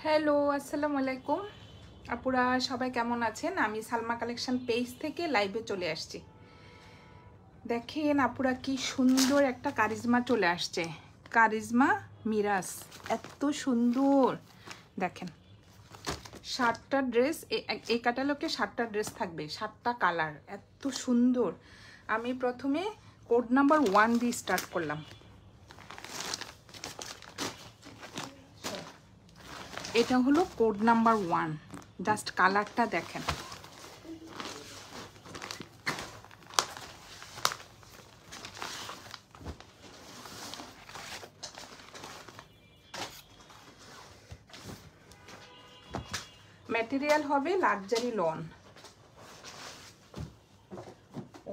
Hello, আসসালামু আলাইকুম। আপুরা সবাই কেমন আছেন? আমি সালমা কালেকশন পেজ থেকে লাইভে চলে আসছি। দেখেন আপুরা কি সুন্দর একটা কারিজমা চলে আসছে। কারিজমা মিরাজ, এত সুন্দর। দেখেন 7টা ড্রেস, এই ক্যাটালগে 7টা ড্রেস থাকবে, 7টা কালার, এত সুন্দর। আমি প্রথমে কোড নাম্বার 1 দিয়ে স্টার্ট করলাম। এটা হলো কোড নাম্বার 1। জাস্ট কালারটা দেখেন। ম্যাটেরিয়াল হবে লাক্সারি লন,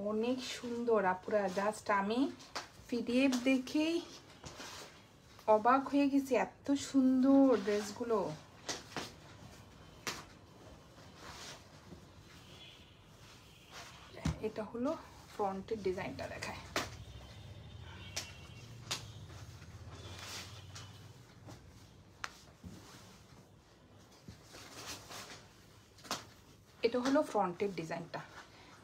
অনেক সুন্দর আপুরা। জাস্ট আমি পিডিএফ দেখেই অবাক হয়ে গেছি, এত সুন্দর ড্রেসগুলো। এটা হলো ফ্রন্টের ডিজাইনটা দেখায়। এটা হলো ফ্রন্টের ডিজাইনটা,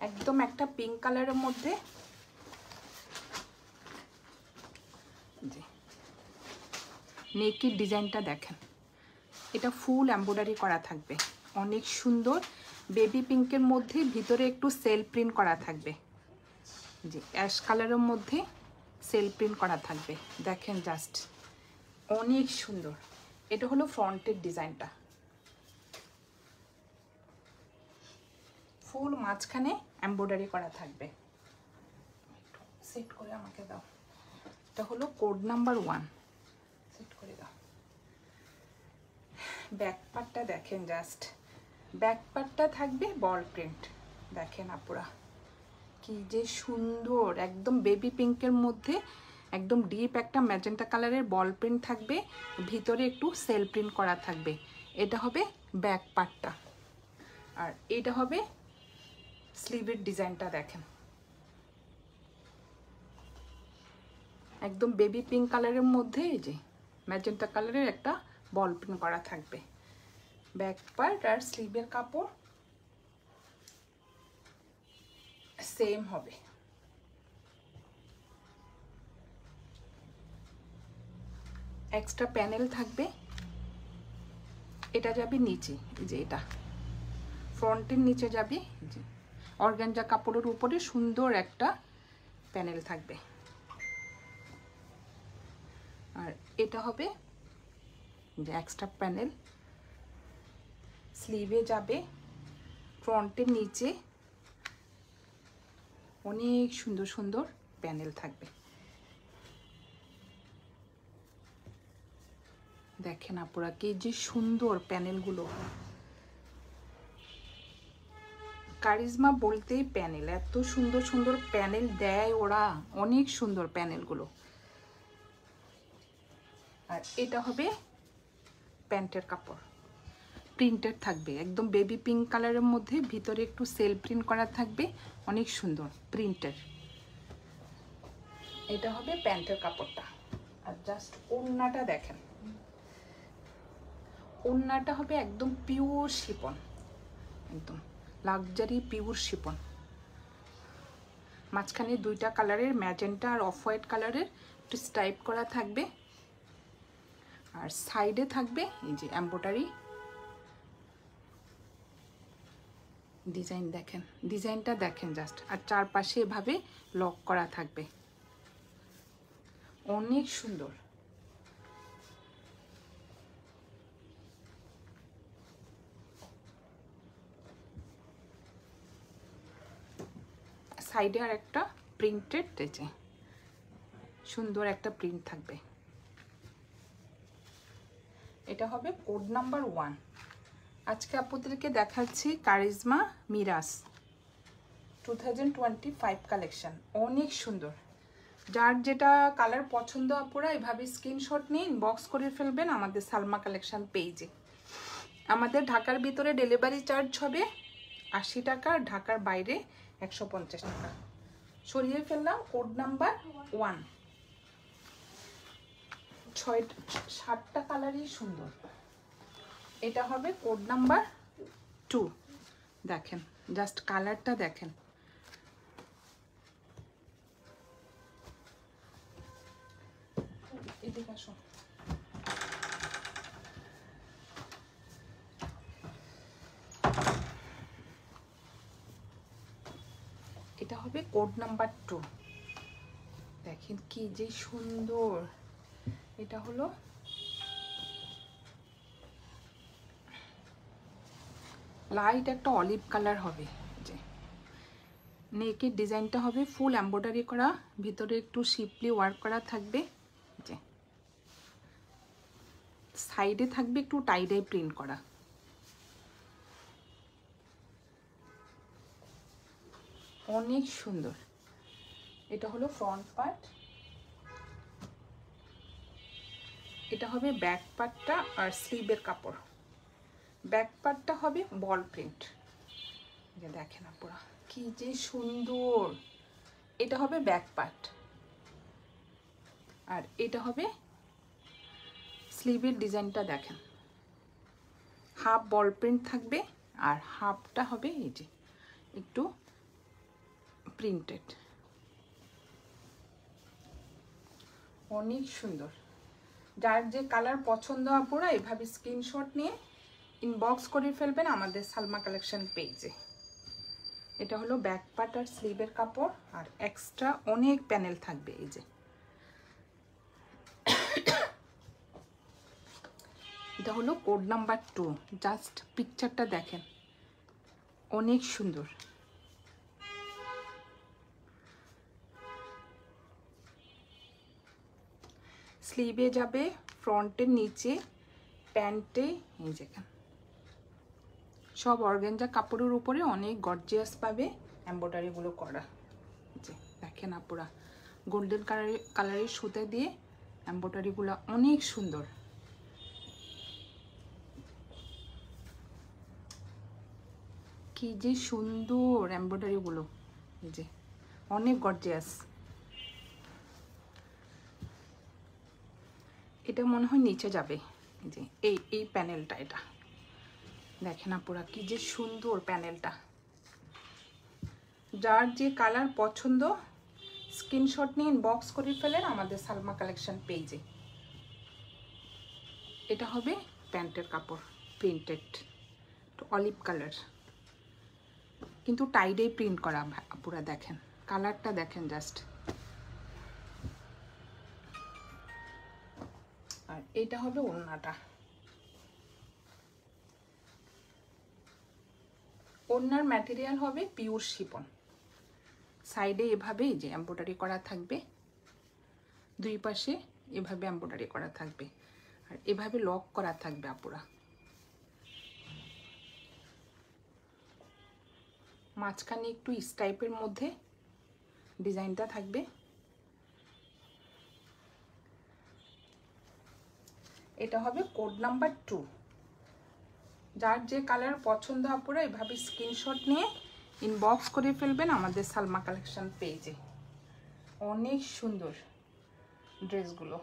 একদম একটা পিঙ্ক কালারের মধ্যে। নেকের ডিজাইনটা দেখেন, এটা ফুল এমব্রয়ডারি করা থাকবে, অনেক সুন্দর। বেবি পিঙ্কের মধ্যে ভিতরে একটু সেল প্রিন্ট করা থাকবে, জি অ্যাশ কালারের মধ্যে সেল প্রিন্ট করা থাকবে। দেখেন জাস্ট অনেক সুন্দর। এটা হলো ফ্রন্টের ডিজাইনটা, ফুল মাঝখানে এমব্রয়ডারি করা থাকবে। সেট করে আমাকে দাও। এটা হলো কোড নাম্বার 1, সেট করে দাও। ব্যাক পার্টটা দেখেন, জাস্ট ব্যাক পার্টটা থাকবে বল প্রিন্ট। দেখেন আপুরা কি যে সুন্দর, একদম বেবি পিঙ্কের মধ্যে একদম ডিপ একটা ম্যাজেন্টা কালারের বল প্রিন্ট থাকবে, ভিতরে একটু সেল প্রিন্ট করা থাকবে। এটা হবে ব্যাক পার্টটা, আর এটা হবে স্লিভের ডিজাইনটা। দেখেন একদম বেবি পিঙ্ক কালারের মধ্যে এই যে ম্যাজেন্টা কালারের একটা বল প্রিন্ট করা থাকবে। ব্যাক পার্ট আর স্লিভের কাপড় সেম হবে। এক্সট্রা প্যানেল থাকবে, এটা যাবে নিচে, যে এটা ফ্রন্টের নিচে যাবে, যে অর্গানজা কাপড়ের উপরে সুন্দর একটা প্যানেল থাকবে। আর এটা হবে যে এক্সট্রা প্যানেল, স্লিভে যাবে, ফ্রন্টের নিচে অনেক সুন্দর সুন্দর প্যানেল থাকবে। দেখেন আপুরা কি যে সুন্দর প্যানেলগুলো। কারিজমা বলতেই প্যানেল, এত সুন্দর সুন্দর প্যানেল দেয় ওরা, অনেক সুন্দর প্যানেলগুলো। আর এটা হবে প্যান্টের কাপড়, প্রিন্টেড থাকবে, একদম বেবি পিঙ্ক কালারের মধ্যে ভিতরে একটু সেল প্রিন্ট করা থাকবে, অনেক সুন্দর প্রিন্টের। এটা হবে প্যান্টের কাপড়টা। আর জাস্ট ওড়নাটা দেখেন, ওড়নাটা হবে একদম পিওর শিপন, একদম লাক্সারি পিওর শিপন। মাঝখানে দুইটা কালারের ম্যাজেন্টা আর অফ হোয়াইট কালারের একটু স্ট্রাইপ করা থাকবে, আর সাইডে থাকবে এই যে এমব্রয়ডারি ডিজাইন। দেখেন ডিজাইনটা দেখেন জাস্ট, আর চারপাশে এভাবে লক করা থাকবে, অনেক সুন্দর। সাইডে আর একটা প্রিন্টেড রয়েছে, সুন্দর একটা প্রিন্ট থাকবে। এটা হবে কোড নাম্বার 1। আজকে আপনাদেরকে দেখাচ্ছি কারিজমা মিরাজ 2025 কালেকশন, অনেক সুন্দর। যার যেটা কালার পছন্দ আপুরা এভাবে স্ক্রিনশট নিয়ে ইনবক্স করে ফেলবেন আমাদের সালমা কালেকশন পেজে। আমাদের ঢাকার ভিতরে ডেলিভারি চার্জ হবে 80 টাকা, আর ঢাকার বাইরে 150 টাকা। সরিয়ে ফেললাম কোড নাম্বার 1। 7টা কালারই সুন্দর। এটা হবে কোড নাম্বার 2। দেখেন জাস্ট কালারটা দেখেন, এদিকে আসো। এটা হবে কোড নাম্বার 2। দেখেন কি যে সুন্দর। এটা হলো লাইট একটা অলিভ কালার হবে। যে নেকের ডিজাইনটা হবে ফুল এমব্রয়ডারি করা, ভিতরে একটু শিপলি ওয়ার্ক করা থাকবে। যে সাইডে থাকবে একটু টাইডাই প্রিন্ট করা। অনেক সুন্দর। এটা হলো ফ্রন্ট পার্ট, এটা হবে ব্যাক পার্টটা আর স্লিভের কাপড়। ব্যাক পার্টটা হবে বল প্রিন্ট। দেখেন আপনারা কি যে সুন্দর। এটা হবে ব্যাক পার্ট আর এটা হবে স্লিভের ডিজাইনটা। দেখেন হাফ বল প্রিন্ট থাকবে আর হাফটা হবে এই যে একটু প্রিন্টেড। অনেক সুন্দর। যার যে কালার পছন্দ আপনারা এভাবে স্ক্রিনশট নিয়ে ইনবক্স করে ফেলবেন আমাদের সালমা কালেকশন পেজে। এটা হলো ব্যাক পার্ট আর স্লিভের কাপড় আর এক্সট্রা অনেক প্যানেল থাকবে। এই যে এটা হলো কোড নাম্বার 2। জাস্ট পিকচারটা দেখেন, অনেক সুন্দর। স্লিভে যাবে, ফ্রন্টের নিচে, প্যান্টে এই যেখানে সব অর্গানজা কাপড়ের উপরে অনেক গর্জিয়াস পাবে এমব্রয়ডারিগুলো করা। যে দেখেন আপুরা গোল্ডেন কালারের সুতা দিয়ে এমব্রয়ডারিগুলো অনেক সুন্দর। কি যে সুন্দর এমব্রয়ডারিগুলো, এই যে অনেক গর্জিয়াস। এটা মনে হয় নিচে যাবে। এই যে এই প্যানেলটা, এটা দেখেন আপুরা কি যে সুন্দর প্যানেলটা। যার যে কালার পছন্দ স্ক্রিনশট নিয়ে ইনবক্স করে ফেলেন আমাদের সালমা কালেকশন পেজে। এটা হবে প্যান্টের কাপড়, প্রিন্টেড অলিভ কালার, কিন্তু টাইডে প্রিন্ট করা আপুরা। দেখেন কালারটা দেখেন জাস্ট। আর এটা হবে ওড়নাটা। ওড়নার ম্যাটেরিয়াল হবে পিওর শিফন। সাইডে এভাবে যে এমব্রয়ডারি করা থাকবে, দুই পাশে এভাবে এমব্রয়ডারি করা থাকবে আর এভাবে লক করা থাকবে আপুরা। মাঝখানে একটু স্টাইপের মধ্যে ডিজাইনটা থাকবে। এটা হবে কোড নাম্বার 2। যার যে কালার পছন্দ আপুরা এভাবে স্ক্রিনশট নিয়ে ইনবক্স করে ফেলবেন আমাদের সালমা কালেকশন পেজে। অনেক সুন্দর ড্রেসগুলো।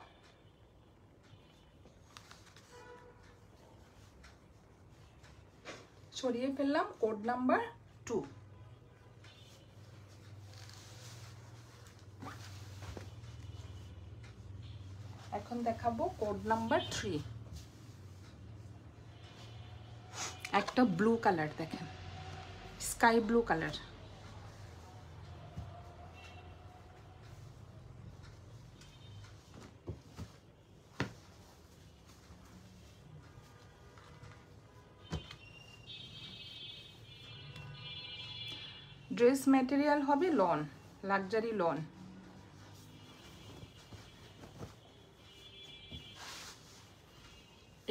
সরিয়ে ফেললাম কোড নাম্বার 2। এখন দেখাবো কোড নাম্বার 3। একটা ব্লু কালার দেখেন, sky blue colour. Dress material হবে লন, লাক্সারি লন।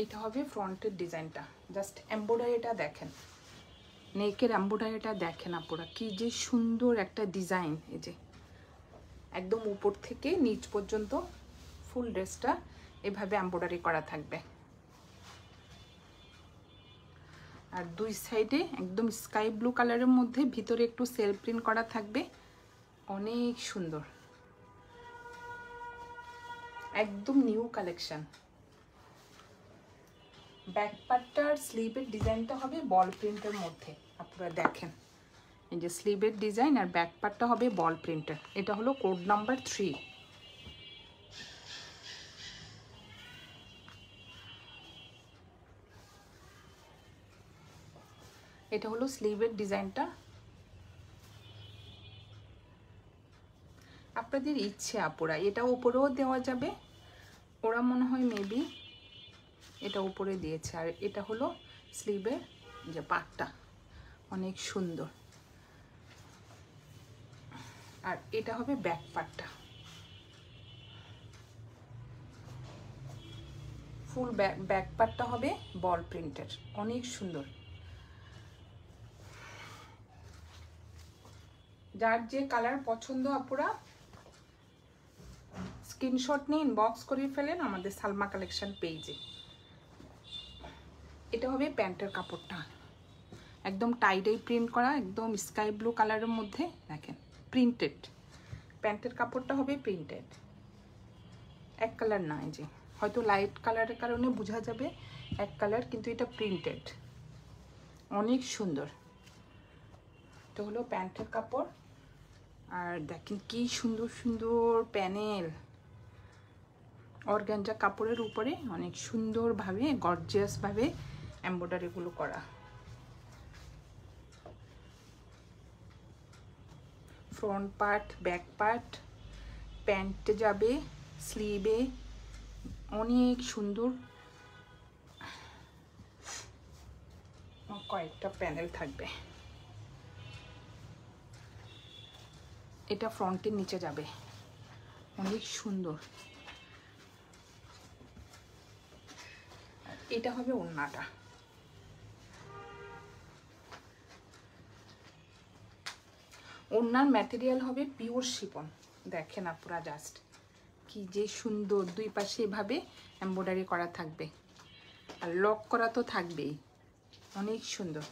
এটা হবে ফ্রন্টের ডিজাইনটা। জাস্ট এমব্রয়ডারিটা দেখেন, নেকের এমব্রয়ডারিটা দেখেন আপুরা কি যে সুন্দর একটা ডিজাইন। এই যে একদম উপর থেকে নিচ পর্যন্ত ফুল ড্রেসটা এভাবে এমব্রয়ডারি করা থাকবে আর দুই সাইডে একদম স্কাই ব্লু কালারের মধ্যে ভিতরে একটু সেলফ প্রিন্ট করা থাকবে। অনেক সুন্দর, একদম নিউ কালেকশন। ব্যাক পার্টটার স্লিভের ডিজাইনটা হবে বল প্রিন্টের মধ্যে। আপনারা দেখেন এই যে স্লিভের ডিজাইন আর ব্যাক পার্টটা হবে বল প্রিন্টের। এটা হলো কোড নাম্বার 3। এটা হলো স্লিভের ডিজাইনটা। আপনাদের ইচ্ছে আপুরা, এটা উপরেও দেওয়া যাবে, ওরা মনে হয় মেবি এটা উপরে দিয়েছে। আর এটা হলো স্লিভের যে পাটটা, অনেক সুন্দর। আর এটা হবে ব্যাক পার্টটা, ফুল ব্যাক পার্টটা হবে বল প্রিন্টের, অনেক সুন্দর। যার যে কালার পছন্দ আপুরা স্ক্রিনশট নিয়ে ইনবক্স করে ফেলেন আমাদের সালমা কালেকশন পেজে। এটা হবে প্যান্টের কাপড়টা, একদম টাইডাই প্রিন্ট করা, একদম স্কাই ব্লু কালারের মধ্যে দেখেন প্রিন্টেড। প্যান্টের কাপড়টা হবে প্রিন্টেড, এক কালার না, এই যে হয়তো লাইট কালারের কারণে বোঝা যাবে এক কালার, কিন্তু এটা প্রিন্টেড, অনেক সুন্দর। এটা হলো প্যান্টের কাপড়। আর দেখেন কি সুন্দর সুন্দর প্যানেল, অর্গানজা কাপড়ের উপরে অনেক সুন্দরভাবে গর্জিয়াসভাবে এমব্রয়ডারিগুলো করা। ফ্রন্ট পার্ট, ব্যাক পার্ট, প্যান্টে যাবে, স্লিভে অনেক সুন্দর কয়েকটা প্যানেল থাকবে। এটা ফ্রন্টের নিচে যাবে, অনেক সুন্দর। এটা হবে ওড়নাটা, ওড়নার ম্যাটেরিয়াল হবে পিওর শিফন। দেখেন আপনারা জাস্ট কি যে সুন্দর, দুই পাশে এভাবে এমব্রয়ডারি করা থাকবে, আর লক করা তো থাকবেই, অনেক সুন্দর।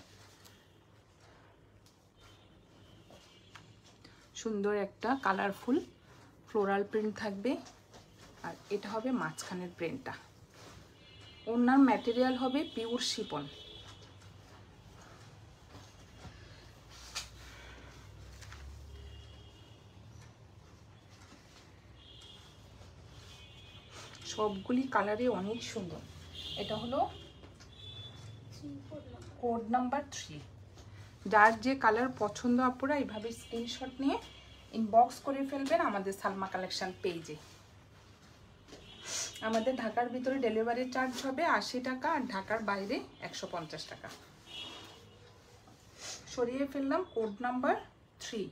সুন্দর একটা কালারফুল ফ্লোরাল প্রিন্ট থাকবে। আর এটা হবে মাঝখানের প্রিন্টটা। ওড়নার ম্যাটেরিয়াল হবে পিওর শিফন। সবগুলি কালারই অনেক সুন্দর। এটা হলো কোড নাম্বার 3। যার যে কালার পছন্দ আপনারা এইভাবে স্ক্রিনশট নিয়ে ইনবক্স করে ফেলবেন আমাদের সালমা কালেকশন পেজে। আমাদের ঢাকার ভিতরে ডেলিভারি চার্জ হবে 80 টাকা, আর ঢাকার বাইরে 150 টাকা। সরিয়ে ফেললাম কোড নাম্বার 3।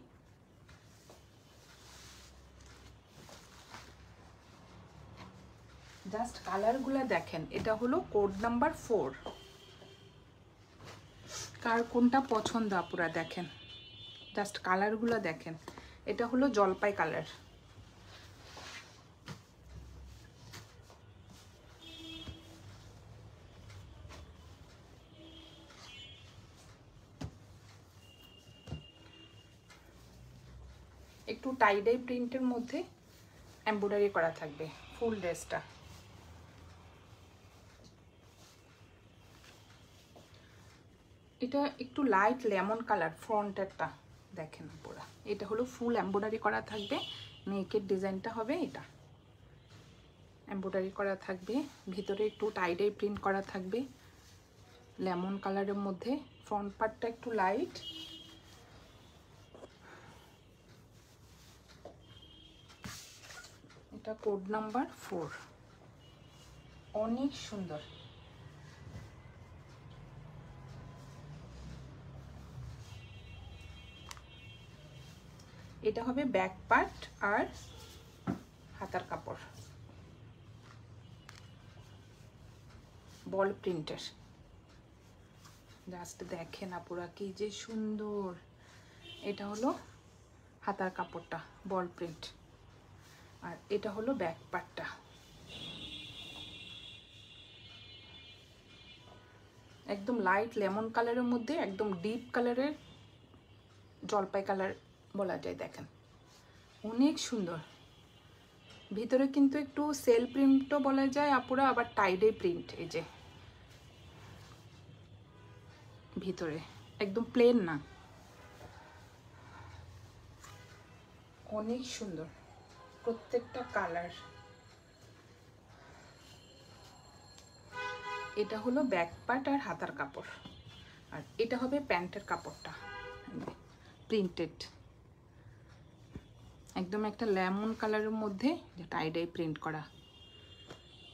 জাস্ট কালারগুলো দেখেন। এটা হলো কোড নাম্বার 4। কার কোনটা পছন্দ আপুরা দেখেন, জাস্ট কালারগুলো দেখেন। এটা হলো জলপাই কালার, একটু টাইডাই প্রিন্টের মধ্যে এমব্রয়ডারি করা থাকবে ফুল ড্রেসটা। এটা একটু লাইট লেমন কালার ফ্রন্টেরটা, দেখেন পুরা। এটা হলো ফুল এমব্রয়ডারি করা থাকবে, নেকের ডিজাইনটা হবে এটা এমব্রয়ডারি করা থাকবে, ভিতরে একটু টাইডাই প্রিন্ট করা থাকবে লেমন কালারের মধ্যে। ফ্রন্ট পার্টটা একটু লাইট। এটা কোড নাম্বার 4, অনেক সুন্দর। এটা হবে ব্যাক পার্ট আর হাতার কাপড় বল প্রিন্টের। জাস্ট দেখেন আপুরা কি যে সুন্দর। এটা হলো হাতার কাপড়টা বল প্রিন্ট, আর এটা হলো ব্যাক পার্টটা। একদম লাইট লেমন কালারের মধ্যে একদম ডিপ কালারের জলপাই কালার বলা যায়, দেখেন অনেক সুন্দর। ভিতরে কিন্তু একটু সেল প্রিন্টও বলা যায় আপুরা, আবার টাইডে প্রিন্ট। এই যে ভিতরে, একদম প্লেন না, অনেক সুন্দর প্রত্যেকটা কালার। এটা হলো ব্যাক পার্ট আর হাতার কাপড়, আর এটা হবে প্যান্টের কাপড়টা, প্রিন্টেড একদম একটা লেমন কালারের মধ্যে, যে টাইডাই প্রিন্ট করা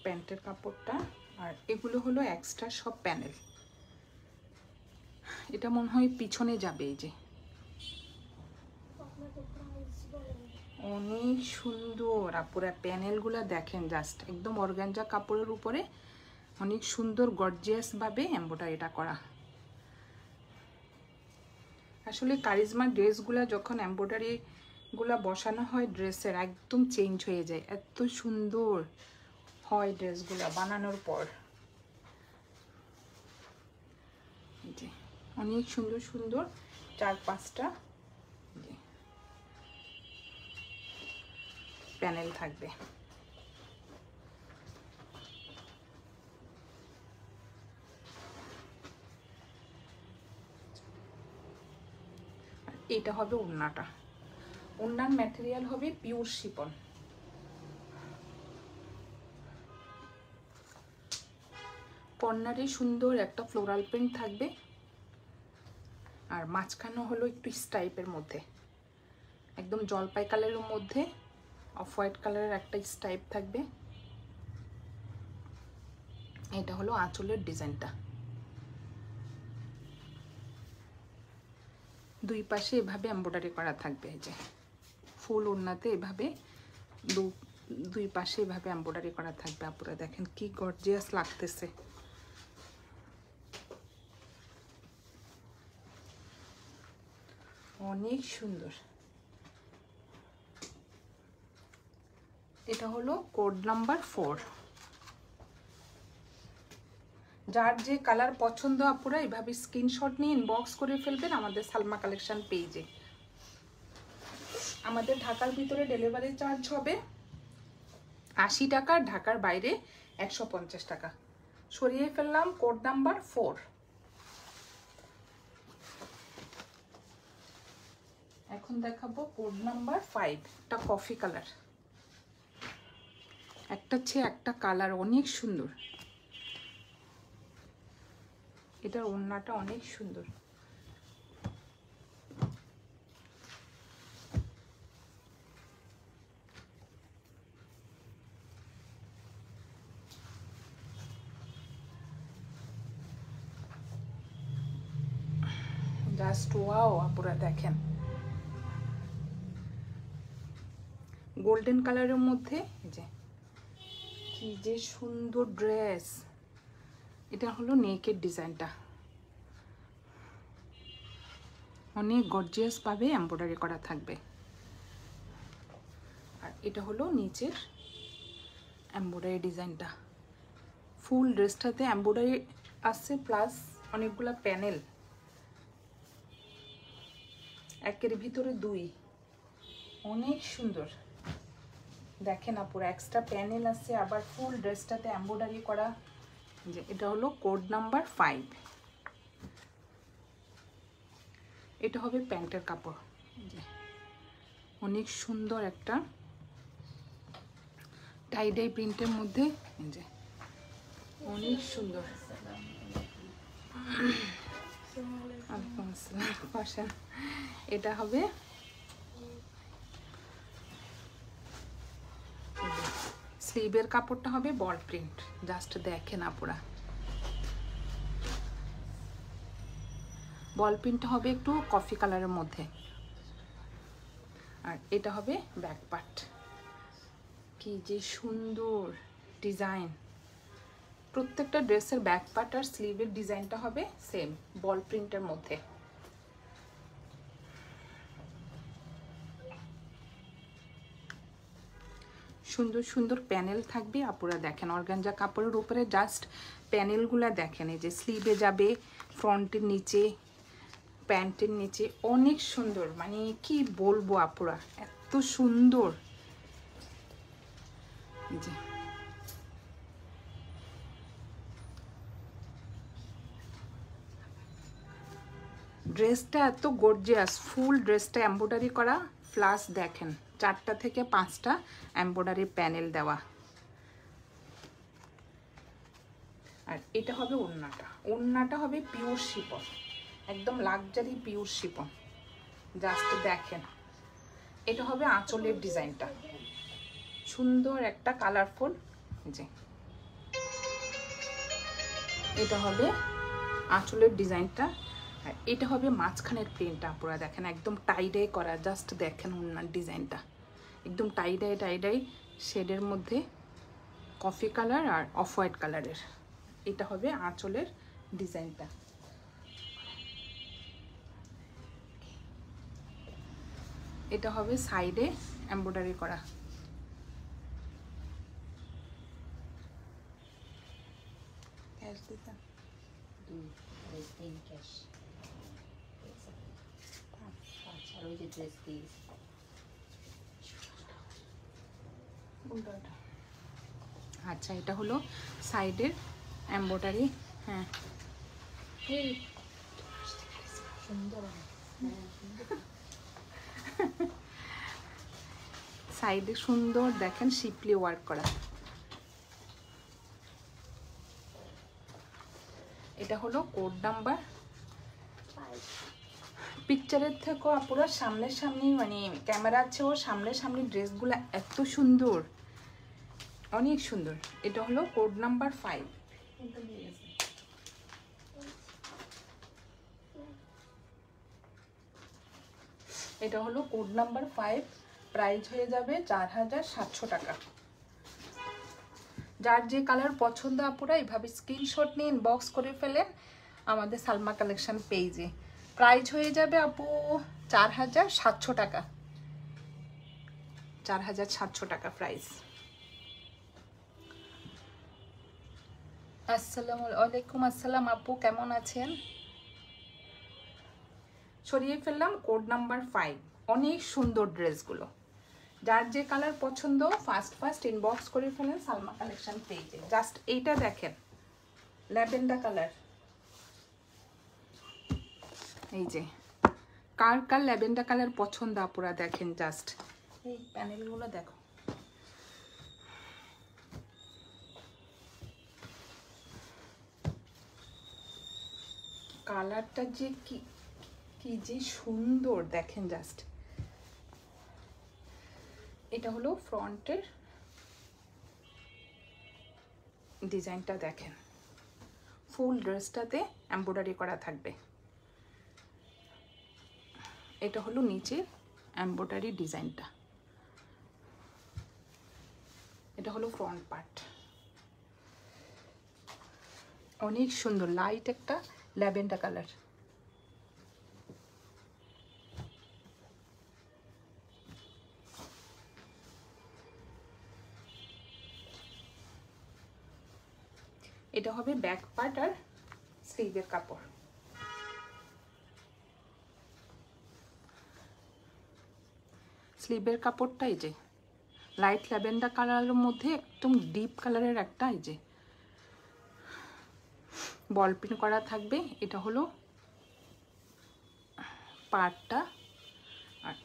প্যান্টের কাপড়টা। আর এগুলো হলো এক্সট্রা সব প্যানেল। এটা মনে হয় পিছনে যাবে, এই যে অনেক সুন্দর। আপুরা প্যানেলগুলো দেখেন, জাস্ট একদম অর্গানজা কাপড়ের উপরে অনেক সুন্দর গর্জিয়াস ভাবে এমব্রয়ডারিটা করা। আসলে কারিজমা ড্রেসগুলা যখন এমব্রয়ডারি গুলা বসানো হয় ড্রেসের, একদম চেঞ্জ হয়ে যায়, এত সুন্দর হয় ড্রেসগুলা বানানোর পর। যে অনেক সুন্দর সুন্দর 4-5টা প্যানেল থাকবে। এটা হবে ওড়নাটা, ওড়নার ম্যাটেরিয়াল হবে পিওর শিফন। কর্নারে সুন্দর একটা ফ্লোরাল প্রিন্ট থাকবে, আর মাঝখানে হলো একটু স্টাইপের মধ্যে, একদম জলপাই কালারের মধ্যে অফ হোয়াইট কালারের একটা স্টাইপ থাকবে। এটা হলো আঁচলের ডিজাইনটা, দুই পাশে এভাবে এমব্রয়ডারি করা থাকবে। এই যে ফুল ওড়নাতে এভাবে দুই পাশে এভাবে এমব্রয়ডারি করা থাকবে। আপুরা দেখেন কি গর্জিয়াস লাগতেছে। অনেক সুন্দর। এটা হলো কোড নাম্বার 4। যার যে কালার পছন্দ আপুরা এভাবে স্ক্রিনশট নিয়ে ইনবক্স করে ফেলবেন আমাদের সালমা কালেকশন পেজে। আমাদের ঢাকার ভিতরে ডেলিভারি চার্জ হবে 80 টাকা, ঢাকার বাইরে 150 টাকা। সরিয়ে ফেললাম কোড নাম্বার 4। এখন দেখাবো কোড নাম্বার 5। এটা কফি কালার, একটা চেয়ে একটা কালার অনেক সুন্দর। এটার ওড়নাটা অনেক সুন্দর। জাস্ট ওয়াও আপুরা দেখেন, গোল্ডেন কালারের মধ্যে যে কি যে সুন্দর ড্রেস। এটা হলো নেকের ডিজাইনটা, অনেক গর্জিয়াস ভাবে এমব্রয়ডারি করা থাকবে। আর এটা হলো নিচের এমব্রয়ডারি ডিজাইনটা। ফুল ড্রেসটাতে এমব্রয়ডারি আছে, প্লাস অনেকগুলা প্যানেল, একের ভিতরে 2, অনেক সুন্দর। দেখেন আপুরা এক্সট্রা প্যানেল আছে, আবার ফুল ড্রেসটাতে এমব্রয়ডারি করা। যে এটা হলো কোড নাম্বার 5। এটা হবে প্যান্টের কাপড়, অনেক সুন্দর একটা টাইডাই প্রিন্টের মধ্যে, যে অনেক সুন্দর। এটা হবে স্লিভের কাপড়টা হবে বল প্রিন্ট। জাস্ট দেখেন আপুরা, বল প্রিন্ট হবে একটু কফি কালারের মধ্যে। আর এটা হবে ব্যাক পার্ট, কি যে সুন্দর ডিজাইন। প্রত্যেকটা ড্রেসের ব্যাক পার্ট আর স্লিভের ডিজাইনটা হবে সেম বল প্রিন্টের মধ্যে। সুন্দর সুন্দর প্যানেল থাকবে আপুরা দেখেন, অর্গানজা কাপড়ের উপরে জাস্ট প্যানেলগুলা দেখেন। এই যে স্লিভে যাবে, ফ্রন্টের নিচে, প্যান্টের নিচে, অনেক সুন্দর। মানে কি বলবো আপুরা, এত সুন্দর। যে ড্রেসটা এত গর্জিয়াস, ফুল ড্রেসটা এমব্রয়ডারি করা, প্লাস দেখেন 4টা থেকে 5টা এমব্রয়ডারি প্যানেল দেওয়া। আর এটা হবে ওড়নাটা, ওড়নাটা হবে পিওর শিফন, একদম লাক্সারি পিওর শিফন। জাস্ট দেখেন, এটা হবে আঁচলের ডিজাইনটা, সুন্দর একটা কালারফুল, যে এটা হবে আঁচলের ডিজাইনটা। আর এটা হবে মাঝখানের প্রিন্টটা, পুরো দেখেন একদম টাইডাই করা। জাস্ট দেখেন ওনার ডিজাইনটা একদম টাইডাই শেডের মধ্যে, কফি কালার আর অফ হোয়াইট কালারের। এটা হবে আঁচলের ডিজাইনটা। এটা হবে সাইডে এমব্রয়ডারি করা। আচ্ছা, এটা হলো সাইডের এমব্রয়ডারি। হ্যাঁ, সাইডে সুন্দর দেখেন শিপলি ওয়ার্ক করা। এটা হলো কোড নাম্বার। পিকচারের থেকেও পুরো সামনাসামনি, মানে ক্যামেরা আছে ওর সামনাসামনি ড্রেসগুলো এত সুন্দর, অনেক সুন্দর। এটা হলো কোড নাম্বার 5। এটা হলো কোড নাম্বার 5, প্রাইস হয়ে যাবে 4700 টাকা। যার যে কালার পছন্দ আপুরা এইভাবে স্ক্রিনশট নিয়ে ইনবক্স করে ফেলেন আমাদের সালমা কালেকশন পেজে। প্রাইস হয়ে যাবে আপু 4700 টাকা, 4700 টাকা প্রাইস। আসসালামু আলাইকুম। আসসালাম আপু, কেমন আছেন? সরিয়ে ফেললাম কোড নাম্বার 5। অনেক সুন্দর ড্রেসগুলো, যার যে কালার পছন্দ ফার্স্ট ইনবক্স করে ফেলেন সালমা কালেকশন পেজে। জাস্ট এইটা দেখেন, ল্যাভেন্ডার কালার। এই যে কার কার ল্যাভেন্ডার কালার পছন্দ আপুরা দেখেন, জাস্ট এই প্যানেলগুলো দেখো। কালারটা যে কি যে সুন্দর দেখেন, জাস্ট। এটা হলো ফ্রন্টের ডিজাইনটা দেখেন, ফুল ড্রেসটাতে এমব্রয়ডারি করা থাকবে। এটা হলো নিচের এমব্রয়ডারি ডিজাইনটা। এটা হলো ফ্রন্ট পার্ট, অনেক সুন্দর লাইট একটা ল্যাভেন্ডার কালার। এটা হবে ব্যাক পার্ট আর স্লিভের কাপড়। স্লিভের কাপড়টা এই যে লাইট ল্যাভেন্ডার কালারের মধ্যে একদম ডিপ কালারের একটা এই যে বল প্রিন্ট করা থাকবে। এটা হলো পার্টটা, আর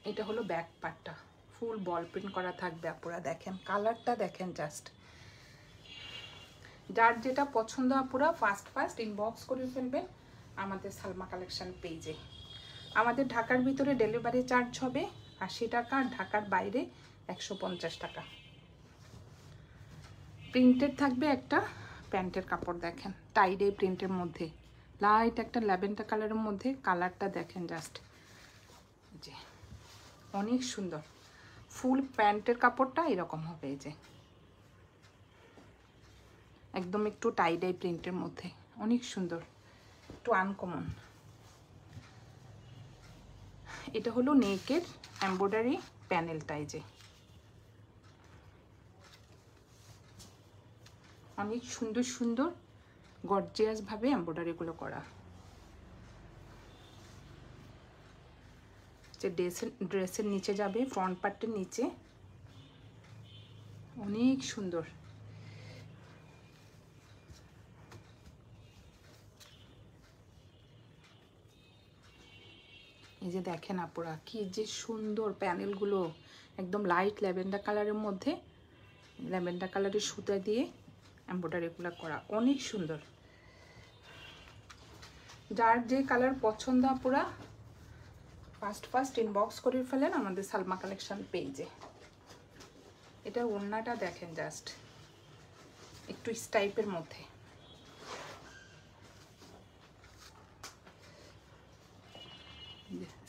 এটা হলো ব্যাক পার্টটা, ফুল বল প্রিন্ট করা থাকবে। আপুরা দেখেন কালারটা দেখেন, জাস্ট। যার যেটা পছন্দ আপুরা ফার্স্ট ইনবক্স করে ফেলবেন আমাদের সালমা কালেকশন পেজে। আমাদের ঢাকার ভিতরে ডেলিভারি চার্জ হবে 80 টাকা, ঢাকার বাইরে 150 টাকা। প্রিন্টেড থাকবে একটা প্যান্টের কাপড়, দেখেন টাইডে প্রিন্টের মধ্যে লাইট একটা ল্যাভেন্ডার কালারের মধ্যে। কালারটা দেখেন, জাস্ট যে অনেক সুন্দর। ফুল প্যান্টের কাপড়টা এরকম হবে, এই যে একদম একটু টাইডাই প্রিন্টের মধ্যে, অনেক সুন্দর, একটু আনকমন। এটা হলো নেকের এমব্রয়ডারি প্যানেলটাই, যে অনেক সুন্দর সুন্দর গর্জিয়াস ভাবে এমব্রয়ডারিগুলো করা। যে ড্রেসের নিচে যাবে, ফ্রন্ট পার্টের নিচে, অনেক সুন্দর। এই যে দেখেন আপুরা কি যে সুন্দর প্যানেলগুলো, একদম লাইট ল্যাভেন্ডার কালারের মধ্যে ল্যাভেন্ডার কালারের সুতা দিয়ে এমব্রয়ডারিগুলো করা, অনেক সুন্দর। যার যে কালার পছন্দ আপুরা ফার্স্ট ইনবক্স করে ফেলেন আমাদের সালমা কালেকশন পেজে। এটার ওড়নাটা দেখেন, জাস্ট একটু স্টাইপের মধ্যে।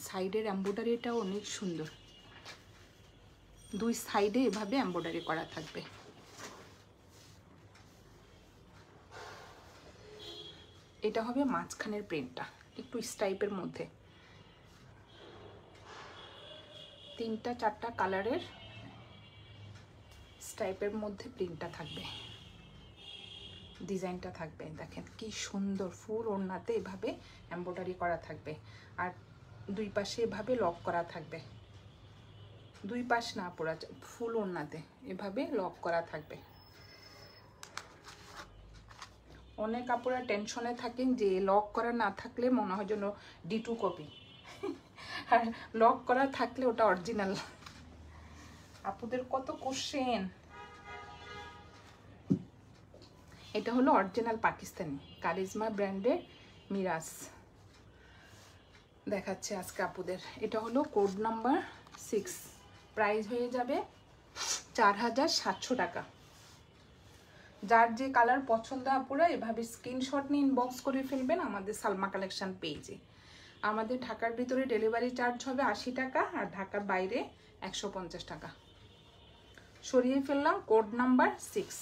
সাইডের এমব্রয়ডারিটা অনেক সুন্দর, দুই সাইডে এভাবে এমব্রয়ডারি করা থাকবে। এটা হবে মাঝখানের প্রিন্টটা একটু স্টাইপের মধ্যে, 3-4টা কালারের স্টাইপের মধ্যে প্রিন্টটা থাকবে, ডিজাইনটা থাকবে। দেখেন কি সুন্দর, ফুল ওড়নাতে এভাবে এমব্রয়ডারি করা থাকবে, আর দুই পাশে এভাবে লক করা থাকবে, দুই পাশ না পুরো ফুল ওড়নাতে এভাবে লক করা থাকবে। অনেক আপুরা টেনশনে থাকেন যে লক করা না থাকলে মনে হয় যেন D2 কপি, আর লক করা থাকলে ওটা অরিজিনাল। আপুদের কত কোশ্চেন। এটা হলো অরিজিনাল পাকিস্তানি কারিজমা ব্র্যান্ডের মিরাজ দেখাচ্ছে আজকে আপুদের। এটা হলো কোড নাম্বার 6, প্রাইস হয়ে যাবে 4700 টাকা। যার যে কালার পছন্দ আপুরা এভাবে স্ক্রিনশট নিয়ে ইনবক্স করে ফেলবেন আমাদের সালমা কালেকশন পেজে। আমাদের ঢাকার ভিতরে ডেলিভারি চার্জ হবে 80 টাকা, আর ঢাকার বাইরে 150 টাকা। সরিয়ে ফেললাম কোড নাম্বার 6।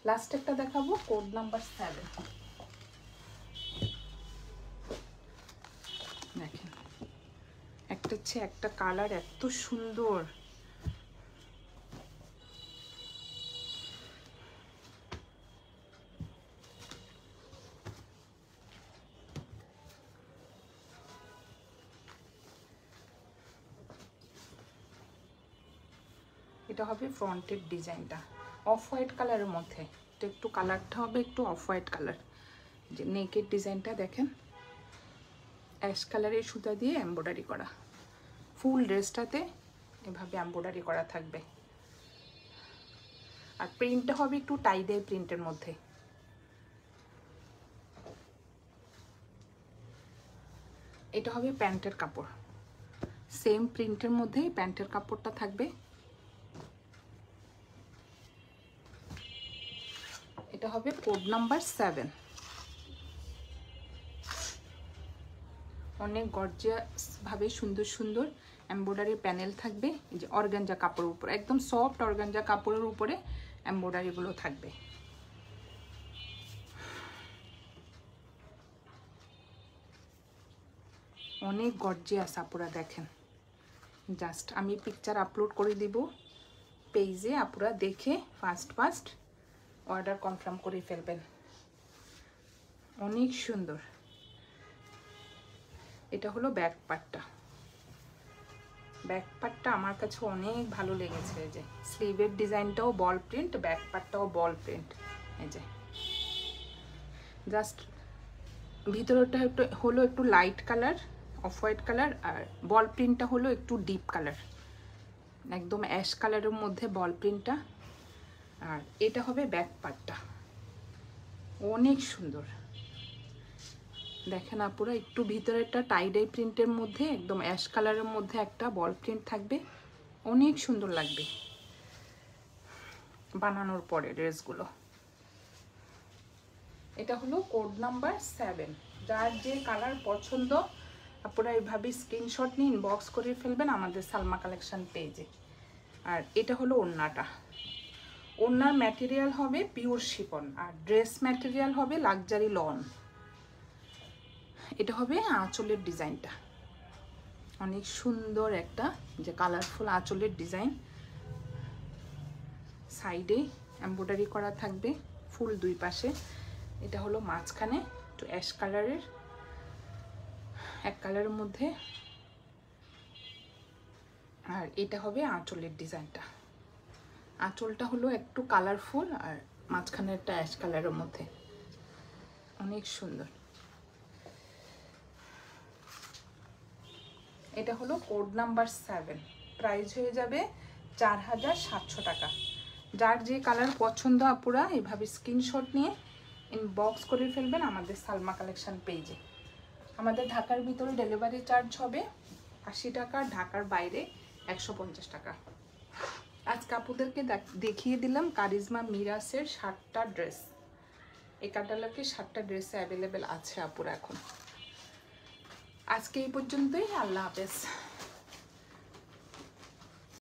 লাস্ট একটা দেখাবো কোড নাম্বার 7। দেখেন একটা হচ্ছে একটা কালার এত সুন্দর, এটা হবে ফ্রন্টের ডিজাইনটা অফ হোয়াইট কালারের মধ্যে, এটা একটু কালারটা হবে একটু অফ হোয়াইট কালার। যে নেকের ডিজাইনটা দেখেন অ্যাশ কালারের সুতা দিয়ে এমব্রয়ডারি করা, ফুল ড্রেসটাতে এভাবে এমব্রয়ডারি করা থাকবে, আর প্রিন্টটা হবে একটু টাই ডাই প্রিন্টের মধ্যে। এটা হবে প্যান্টের কাপড়, সেম প্রিন্টের মধ্যেই প্যান্টের কাপড়টা থাকবে। এটা হবে কোড নাম্বার 7। অনেক গর্জিয়াস ভাবে সুন্দর সুন্দর এমব্রয়ডারি প্যানেল থাকবে। এই যে অর্গানজা কাপড়ের উপর, একদম সফট অর্গানজা কাপড়ের উপরে এমব্রয়ডারিগুলো থাকবে। অনেক গর্জিয়াস আপুরা দেখেন, জাস্ট আমি পিকচার আপলোড করে দিব পেজে, আপুরা দেখে ফার্স্ট অর্ডার কনফার্ম করে ফেলবেন। অনেক সুন্দর। এটা হলো ব্যাক পার্টটা, ব্যাক পার্টটা আমার কাছে অনেক ভালো লেগেছে। এই যে স্লিভের ডিজাইনটাও বল প্রিন্ট, ব্যাক পার্টটাও বল প্রিন্ট। এই যে জাস্ট ভিতরটা একটু হলো একটু light colour off white colour, আর বল প্রিন্টটা হলো একটু ডিপ কালার, একদম অ্যাশ কালারের মধ্যে বল প্রিন্টটা। আর এটা হবে ব্যাক পার্টটা, অনেক সুন্দর। দেখেন আপুরা একটু ভিতরেরটা টাই ডাই প্রিন্টের মধ্যে একদম অ্যাশ কালারের মধ্যে একটা বল প্রিন্ট থাকবে, অনেক সুন্দর লাগবে বানানোর পরে ড্রেসগুলো। এটা হলো কোড নাম্বার 7। যার যে কালার পছন্দ আপুরা এইভাবে স্ক্রিনশট নিয়ে ইনবক্স করে ফেলবেন আমাদের সালমা কালেকশন পেজে। আর এটা হলো ওড়নাটা, ওড়নার ম্যাটেরিয়াল হবে পিওর শিফন, আর ড্রেস ম্যাটেরিয়াল হবে লাক্সারি লন। এটা হবে আঁচলের ডিজাইনটা, অনেক সুন্দর একটা যে কালারফুল আঁচলের ডিজাইন, সাইডে এমব্রয়ডারি করা থাকবে ফুল দুই পাশে। এটা হলো মাঝখানে একটু অ্যাশ কালারের, এক কালারের মধ্যে, আর এটা হবে আঁচলের ডিজাইনটা। আঁচলটা হলো একটু কালারফুল, আর মাঝখানে একটা অ্যাশ কালারের মধ্যে, অনেক সুন্দর। এটা হলো কোড নাম্বার 7, প্রাইস হয়ে যাবে 4700 টাকা। যার যে কালার পছন্দ আপুরা এভাবে স্ক্রিনশট নিয়ে ইনবক্স করে ফেলবেন আমাদের সালমা কালেকশন পেজে। আমাদের ঢাকার ভিতরে ডেলিভারি চার্জ হবে 80 টাকা, ঢাকার বাইরে 150 টাকা। আজকে আপুদেরকে দেখিয়ে দিলাম কারিজমা মিরাসের 7টা ড্রেস। এই ক্যাটালগে 7টা ড্রেসে অ্যাভেলেবেল আছে আপুরা এখন। আজকে এই পর্যন্তই, আল্লাহ হাফেজ।